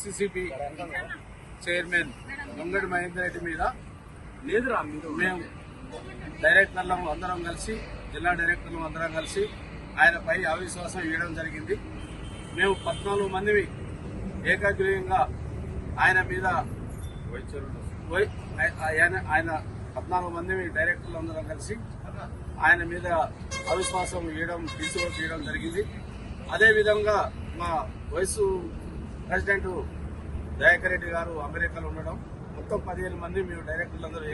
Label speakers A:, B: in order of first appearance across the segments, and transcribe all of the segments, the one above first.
A: DCCB chairman దొంగడి Mahender Reddy మీద మేము డైరెక్టర్లు అందరం కలిసి జిల్లా డైరెక్టర్లు అందరం కలిసి ఆయనపై అవిశ్వాసం ఇవ్వడం జరిగింది. మేము 14 మందిని ఏకగ్రీవంగా ఆయన మీద ఆయన 14 మందిని డైరెక్టర్లు అందరం కలిసి ఆయన మీద అవిశ్వాసం ఇవ్వడం డిసివర్క్ చేయడం జరిగింది. అదేవిధంగా మా వైస్ ప్రెసిడెంట్ దయాకర్ రెడ్డి గారు అమెరికాలో ఉండడం మొత్తం 15 మంది మేము డైరెక్టర్లందరూ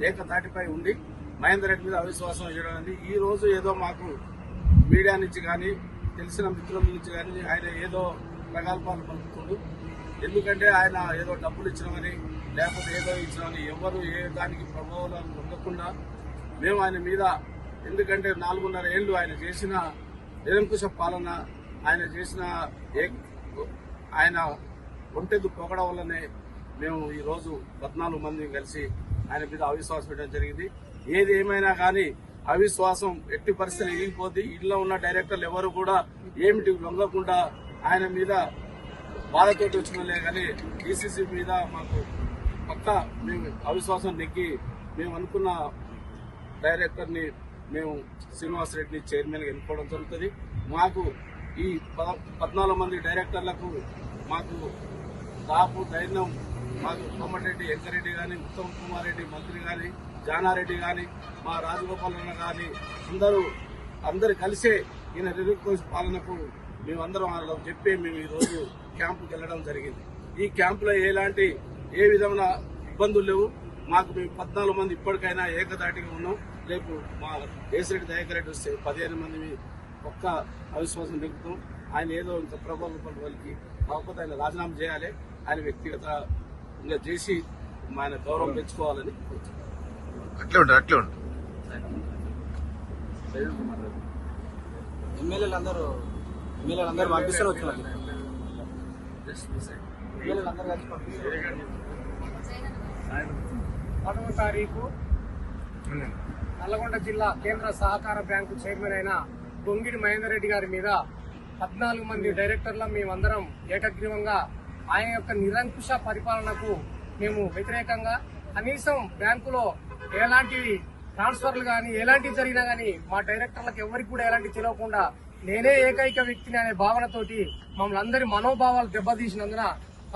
A: ఏకతాటిపై ఉండి మహేందర్ రెడ్డి మీద అవిశ్వాసం ఇవ్వడం. ఈ రోజు ఏదో మాకు మీడియా నుంచి కానీ తెలిసిన మిత్రుల నుంచి కానీ ఆయన ఏదో ప్రగల్భాలు పలుకుతాడు. ఎందుకంటే ఆయన ఏదో డబ్బులు ఇచ్చినామని లేకపోతే ఏదో ఇచ్చినామని ఎవరు ఏ దానికి ప్రభావాలు ఉండకుండా మేము ఆయన మీద, ఎందుకంటే 4.5 ఏళ్లు ఆయన చేసిన నిరంకుశ పాలన, ఆయన చేసిన ఆయన ఒంటెద్దు పొగడం వల్లనే మేము ఈరోజు 14 మంది కలిసి ఆయన మీద అవిశ్వాసం పెట్టడం జరిగింది. ఏది ఏమైనా కానీ అవిశ్వాసం ఎట్టి పరిస్థితులు ఎగిరిపోద్ది. ఇంట్లో ఉన్న డైరెక్టర్లు ఎవరు కూడా ఏమిటి లొంగకుండా ఆయన మీద బాధతోటి వచ్చినలే కానీ డిసిసి మీద మాకు పక్క మేము అవిశ్వాసం నెగ్గి మేము అనుకున్న డైరెక్టర్ని మేము శ్రీనివాస్ రెడ్డిని చైర్మన్గా ఎన్నుకోవడం జరుగుతుంది. మాకు ఈ 14 మంది డైరెక్టర్లకు మాకు దాపు ధైర్యం మాకు కోమటిరెడ్డి వెంకరెడ్డి కానీ, ఉత్తమ్ కుమార్ రెడ్డి మంత్రి కానీ, జానారెడ్డి కానీ, మా రాజగోపాల్ అన్న కానీ అందరు కలిసే ఈయన నిరంకుశ పాలనకు మేమందరం వాళ్ళకి చెప్పి మేము ఈరోజు క్యాంపుకి వెళ్ళడం జరిగింది. ఈ క్యాంపులో ఏ విధమైన ఇబ్బందులు లేవు. మాకు మేము 14 మంది ఇప్పటికైనా ఏకదాటిగా ఉన్నాం. రేపు మా కేసిరెడ్డి దయాకర్ రెడ్డి వస్తే 15 మంది ఒక్క అవిశ్వాసం నెగ్గుతాం. ఆయన ఏదో ఇంకా ప్రభావం వాళ్ళకి కాకపోతే ఆయన రాజీనామా చేయాలి, ఆయన వ్యక్తిగతంగా చేసి ఆయన గౌరవం పెంచుకోవాలని
B: అట్లే ఉంటుంది.
C: ఎమ్మెల్యేలందరూ పంపిస్తారు వచ్చిన
D: 10వ తారీఖు నల్లగొండ జిల్లా కేంద్ర సహకార బ్యాంకు చైర్మన్ అయిన దొంగిడి మహేందర్ రెడ్డి గారి మీద 14 మంది డైరెక్టర్ల మేమందరం ఏకగ్రీవంగా ఆయన యొక్క నిరంకుశ పరిపాలనకు మేము వ్యతిరేకంగా, కనీసం బ్యాంకులో ఎలాంటి ట్రాన్స్ఫర్లు కానీ ఎలాంటివి జరిగినా కానీ మా డైరెక్టర్లకు ఎవరికి కూడా ఎలాంటి తెలియకుండా నేనే ఏకైక వ్యక్తిని అనే భావనతోటి మమ్మల్ని అందరి మనోభావాలు దెబ్బతీసినందున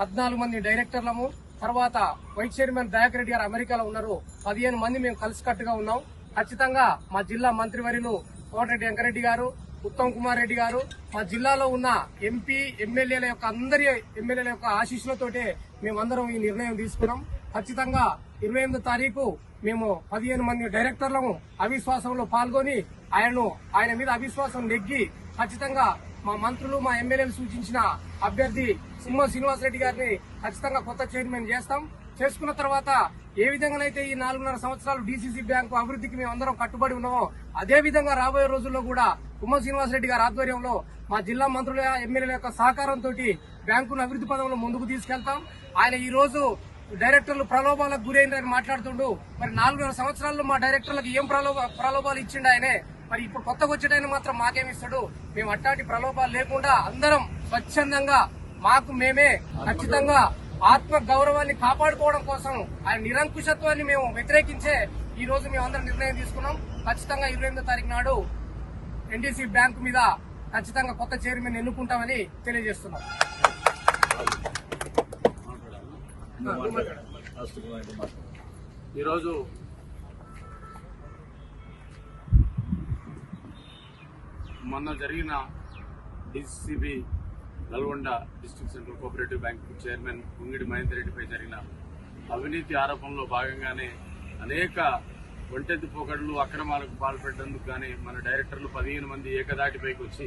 D: 14 మంది డైరెక్టర్లము, తర్వాత వైస్ చైర్మన్ దయాకర్ రెడ్డి గారు అమెరికాలో ఉన్నారు, 15 మంది మేము కలిసికట్టుగా ఉన్నాం. ఖచ్చితంగా మా జిల్లా మంత్రివర్యులు కోమటిరెడ్డి వెంకరెడ్డి గారు, ఉత్తమ్ కుమార్ రెడ్డి గారు, మా జిల్లాలో ఉన్న ఎంపీ ఎమ్మెల్యేల యొక్క అందరి ఎమ్మెల్యేల యొక్క ఆశీస్సులతోటే మేమందరం ఈ నిర్ణయం తీసుకున్నాం. ఖచ్చితంగా 28వ తారీఖు మేము 15 మంది డైరెక్టర్లను అవిశ్వాసంలో పాల్గొని ఆయన మీద అవిశ్వాసం నెగ్గి ఖచ్చితంగా మా మంత్రులు మా ఎమ్మెల్యేలు సూచించిన అభ్యర్థి సింహ శ్రీనివాస్ రెడ్డి గారిని ఖచ్చితంగా కొత్త చైర్మన్ చేస్తాం. చేసుకున్న తర్వాత ఏ విధంగానైతే ఈ 4.5 సంవత్సరాలు డిసిసి బ్యాంకు అభివృద్ధికి మేమందరం కట్టుబడి ఉన్నామో అదే విధంగా రాబోయే రోజుల్లో కూడా తుమ్మల శ్రీనివాస్ రెడ్డి గారి ఆధ్వర్యంలో మా జిల్లా మంత్రుల ఎమ్మెల్యేల యొక్క సహకారంతో బ్యాంకును అభివృద్ధి పదంలో ముందుకు తీసుకెళ్తాం. ఆయన ఈ రోజు డైరెక్టర్లు ప్రలోభాలకు గురైందని మాట్లాడుతుండు. మరి 4.5 సంవత్సరాల్లో మా డైరెక్టర్లకు ఏం ప్రలోభాలు ఇచ్చిండు ఆయనే, మరి ఇప్పుడు కొత్తగా వచ్చేటైనా మాత్రం మాకేమిస్తాడు? మేము అట్లాంటి ప్రలోభాలు లేకుండా అందరం స్వచ్ఛందంగా మాకు మేమే ఖచ్చితంగా ఆత్మ గౌరవాన్ని కాపాడుకోవడం కోసం ఆయన నిరంకుశత్వాన్ని మేము వ్యతిరేకించే ఈ రోజు మేమందరం నిర్ణయం తీసుకున్నాం. ఖచ్చితంగా 28వ తారీఖు నాడు ఎన్డీసీ బ్యాంకు మీద ఖచ్చితంగా కొత్త చైర్మన్ ఎన్నుకుంటామని తెలియజేస్తున్నాం.
A: ఈరోజు మొన్న జరిగిన DCCB Nalgonda district central cooperative bank chairman Dongidi Mahender రెడ్డిపై జరిగిన అవినీతి ఆరోపణలో భాగంగానే అనేక ఒంటెద్దు పోకడలు అక్రమాలకు పాల్పడేందుకు కానీ మన డైరెక్టర్లు 15 మంది ఏకదాటిపైకి వచ్చి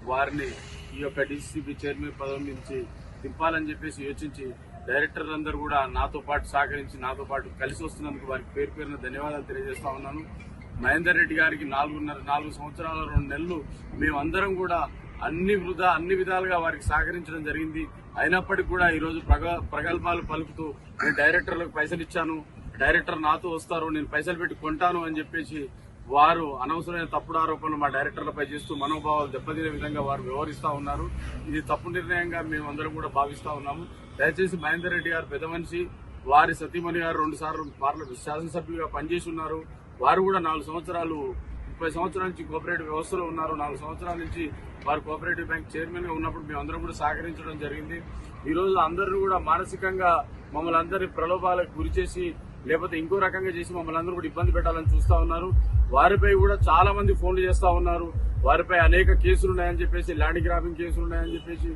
A: వారిని ఈ యొక్క డిసిసిబి చైర్మన్ పదవి నుంచి తిప్పాలని చెప్పేసి యోచించి డైరెక్టర్లందరూ కూడా నాతో పాటు సహకరించి నాతో పాటు కలిసి వస్తున్నందుకు వారికి పేరు పేరున ధన్యవాదాలు తెలియజేస్తా ఉన్నాను. మహేందర్ రెడ్డి గారికి 4 సంవత్సరాల 2 నెలలు మేమందరం కూడా అన్ని విధాలుగా వారికి సహకరించడం జరిగింది. అయినప్పటికీ కూడా ఈరోజు ప్రగల్భాలు పలుకుతూ నేను డైరెక్టర్లకు పైసలు ఇచ్చాను, డైరెక్టర్ నాతో వస్తారు, నేను పైసలు పెట్టి కొంటాను అని చెప్పేసి వారు అనవసరమైన తప్పుడు ఆరోపణలు మా డైరెక్టర్లపై చేస్తూ మనోభావాలు దెబ్బతినే విధంగా వారు వ్యవహరిస్తా ఉన్నారు. ఇది తప్పు నిర్ణయంగా మేమందరం కూడా భావిస్తా ఉన్నాము. దయచేసి మహేందర్ రెడ్డి గారు పెద్ద మనిషి, వారి సతీమణి గారు 2 సార్లు పార్లమెంట్ శాసనసభ్యులుగా పనిచేసి ఉన్నారు. వారు కూడా 4 సంవత్సరాలు 30 సంవత్సరాల నుంచి కోఆపరేటివ్ వ్యవస్థలో ఉన్నారు. 4 సంవత్సరాల నుంచి వారు కోఆపరేటివ్ బ్యాంక్ చైర్మన్ గా ఉన్నప్పుడు మేమందరం కూడా సహకరించడం జరిగింది. ఈ రోజు అందరూ కూడా మానసికంగా మమ్మల్ని అందరి ప్రలోభాలకు గురి చేసి లేకపోతే ఇంకో రకంగా చేసి మమ్మల్ని అందరూ కూడా ఇబ్బంది పెట్టాలని చూస్తా ఉన్నారు. వారిపై కూడా చాలా మంది ఫోన్లు చేస్తా ఉన్నారు. వారిపై అనేక కేసులు ఉన్నాయని చెప్పేసి, ల్యాండ్ గ్రాబింగ్ కేసులు ఉన్నాయని చెప్పేసి,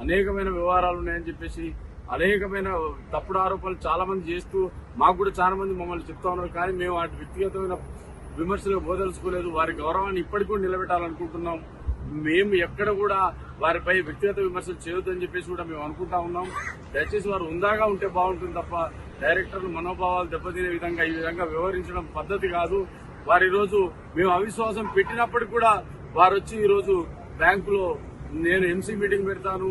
A: అనేకమైన వ్యవహారాలు ఉన్నాయని చెప్పేసి, అనేకమైన తప్పుడు ఆరోపణలు చాలా మంది చేస్తూ మాకు కూడా చాలా మంది మమ్మల్ని చెప్తా ఉన్నారు. కానీ మేము వాటి వ్యక్తిగతమైన విమర్శలు బోదలుచుకోలేదు. వారి గౌరవాన్ని ఇప్పటికి కూడా నిలబెట్టాలనుకుంటున్నాం. మేము ఎక్కడ కూడా వారిపై వ్యక్తిగత విమర్శలు చేయొద్దని చెప్పేసి కూడా మేము అనుకుంటా ఉన్నాం. దయచేసి వారు ఉందాగా ఉంటే బాగుంటుంది తప్ప డైరెక్టర్లు మనోభావాలు దెబ్బతినే విధంగా ఈ విధంగా వ్యవహరించడం పద్ధతి కాదు. వారు ఈ రోజు మేము అవిశ్వాసం పెట్టినప్పటికీ కూడా వారు వచ్చి ఈ రోజు బ్యాంకులో నేను ఎంసీ మీటింగ్ పెడతాను,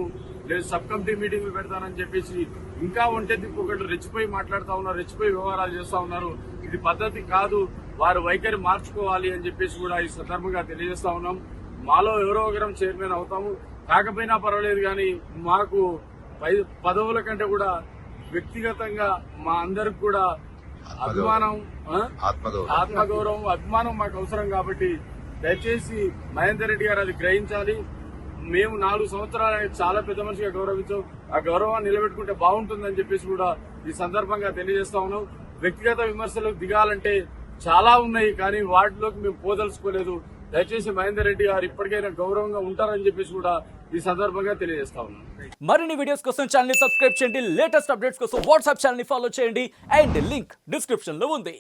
A: లేదు సబ్ కమిటీ మీటింగ్లు పెడతానని చెప్పేసి ఇంకా ఒంటె ఒకటి రెచ్చిపోయి మాట్లాడుతూ ఉన్నారు, రెచ్చిపోయి వ్యవహారాలు చేస్తా ఉన్నారు. ఇది పద్ధతి కాదు. వారు వైఖరి మార్చుకోవాలి అని చెప్పేసి కూడా ఈ సందర్భంగా తెలియజేస్తా ఉన్నాం. మాలో ఎవరో ఒకరం చైర్మన్ అవుతాము, కాకపోయినా పర్వాలేదు. కానీ మాకు పదవుల కంటే కూడా వ్యక్తిగతంగా మా అందరికి కూడా అభిమానం, ఆత్మగౌరవం, అభిమానం మాకు అవసరం. కాబట్టి దయచేసి మహేందర్ రెడ్డి గారు అది గ్రహించాలి. మేము 4 సంవత్సరాలు చాలా పెద్ద మనిషిగా గౌరవించాం. ఆ గౌరవాన్ని నిలబెట్టుకుంటే బాగుంటుందని చెప్పేసి కూడా ఈ సందర్భంగా తెలియజేస్తా ఉన్నాం. వ్యక్తిగత విమర్శలకు దిగాలంటే చాలా ఉన్నాయి, కానీ వాటిలోకి మేము పోదలుచుకోలేదు. దయచేసి మహేందర్ రెడ్డి గారు ఇప్పటికైనా గౌరవంగా ఉంటారని చెప్పేసి కూడా ఈ సందర్భంగా తెలియజేస్తా ఉన్నాం.
E: మరిన్ని వీడియోస్ కోసం ఛానల్ ని సబ్స్క్రైబ్ చేయండి. లేటెస్ట్ అప్డేట్స్ కోసం వాట్సాప్ ఛానల్ ని ఫాలో చేయండి. అండ్ లింక్ డిస్క్రిప్షన్ లో ఉంది.